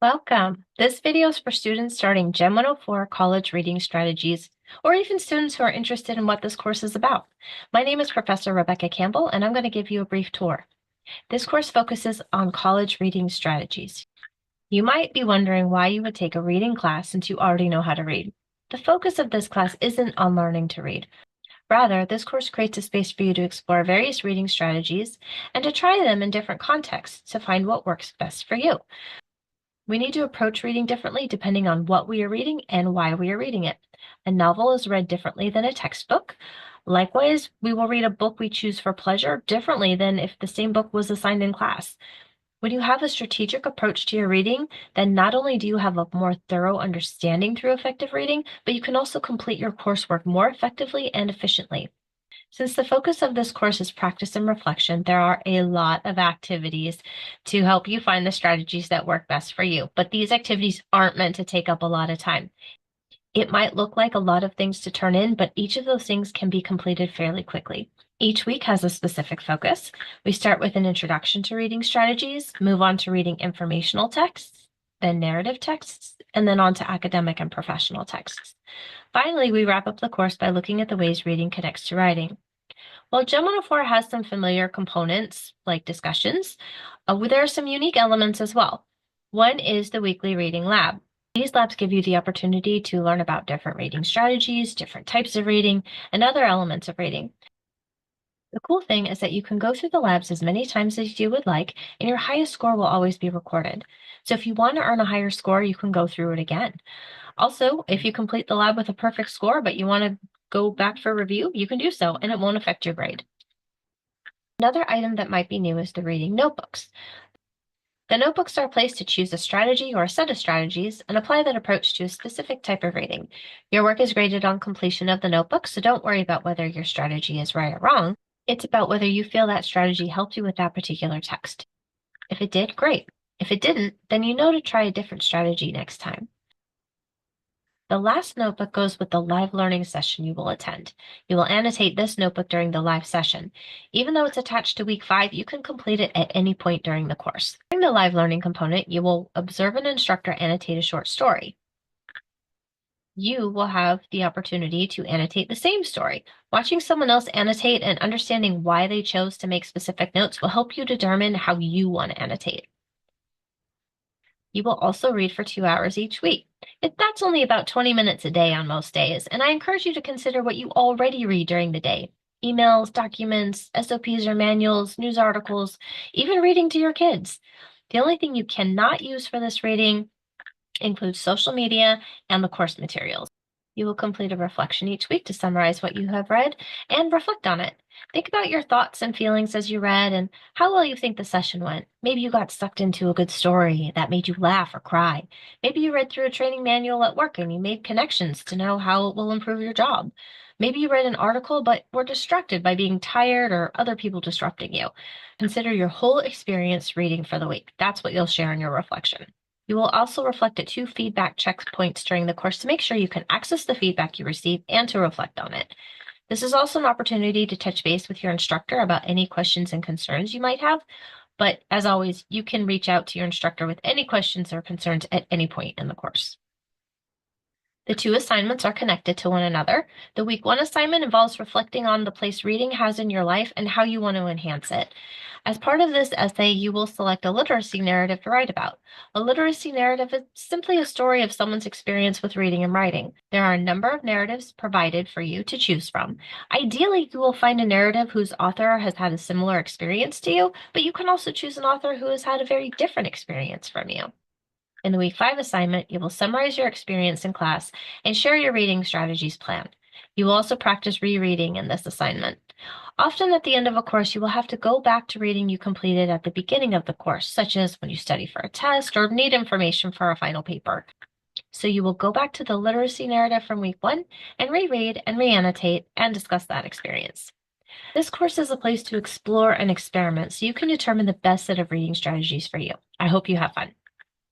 Welcome. This video is for students starting Gen 104 college reading strategies, or even students who are interested in what this course is about. My name is Professor Rebecca Campbell, and I'm going to give you a brief tour. This course focuses on college reading strategies. You might be wondering why you would take a reading class since you already know how to read. The focus of this class isn't on learning to read. Rather, this course creates a space for you to explore various reading strategies and to try them in different contexts to find what works best for you. We need to approach reading differently depending on what we are reading and why we are reading it. A novel is read differently than a textbook. Likewise, we will read a book we choose for pleasure differently than if the same book was assigned in class. When you have a strategic approach to your reading, then not only do you have a more thorough understanding through effective reading, but you can also complete your coursework more effectively and efficiently. Since the focus of this course is practice and reflection, there are a lot of activities to help you find the strategies that work best for you, but these activities aren't meant to take up a lot of time. It might look like a lot of things to turn in, but each of those things can be completed fairly quickly. Each week has a specific focus. We start with an introduction to reading strategies, move on to reading informational texts, then narrative texts, and then on to academic and professional texts. Finally, we wrap up the course by looking at the ways reading connects to writing. While GEN 104 has some familiar components like discussions, there are some unique elements as well. One is the weekly reading lab. These labs give you the opportunity to learn about different reading strategies, different types of reading, and other elements of reading. The cool thing is that you can go through the labs as many times as you would like, and your highest score will always be recorded. So if you want to earn a higher score, you can go through it again. Also, if you complete the lab with a perfect score, but you want to go back for review, you can do so, and it won't affect your grade. Another item that might be new is the reading notebooks. The notebooks are a place to choose a strategy or a set of strategies and apply that approach to a specific type of reading. Your work is graded on completion of the notebook, so don't worry about whether your strategy is right or wrong. It's about whether you feel that strategy helped you with that particular text. If it did, great. If it didn't, then you know to try a different strategy next time. The last notebook goes with the live learning session you will attend. You will annotate this notebook during the live session. Even though it's attached to week 5, you can complete it at any point during the course. During the live learning component, you will observe an instructor annotate a short story. You will have the opportunity to annotate the same story. Watching someone else annotate and understanding why they chose to make specific notes will help you determine how you want to annotate. You will also read for 2 hours each week. That's only about 20 minutes a day on most days, and I encourage you to consider what you already read during the day. Emails, documents, SOPs or manuals, news articles, even reading to your kids. The only thing you cannot use for this reading includes social media and the course materials. You will complete a reflection each week to summarize what you have read and reflect on it. Think about your thoughts and feelings as you read and how well you think the session went. Maybe you got sucked into a good story that made you laugh or cry. Maybe you read through a training manual at work and you made connections to know how it will improve your job. Maybe you read an article but were distracted by being tired or other people disrupting you. Consider your whole experience reading for the week. That's what you'll share in your reflection. You will also reflect at 2 feedback checkpoints during the course to make sure you can access the feedback you receive and to reflect on it. This is also an opportunity to touch base with your instructor about any questions and concerns you might have. But as always, you can reach out to your instructor with any questions or concerns at any point in the course. The 2 assignments are connected to one another. The week 1 assignment involves reflecting on the place reading has in your life and how you want to enhance it. As part of this essay, you will select a literacy narrative to write about. A literacy narrative is simply a story of someone's experience with reading and writing. There are a number of narratives provided for you to choose from. Ideally, you will find a narrative whose author has had a similar experience to you, but you can also choose an author who has had a very different experience from you. In the week 5 assignment, you will summarize your experience in class and share your reading strategies plan. You will also practice rereading in this assignment. Often at the end of a course, you will have to go back to reading you completed at the beginning of the course, such as when you study for a test or need information for a final paper. So you will go back to the literacy narrative from week 1 and reread and reannotate and discuss that experience. This course is a place to explore and experiment so you can determine the best set of reading strategies for you. I hope you have fun.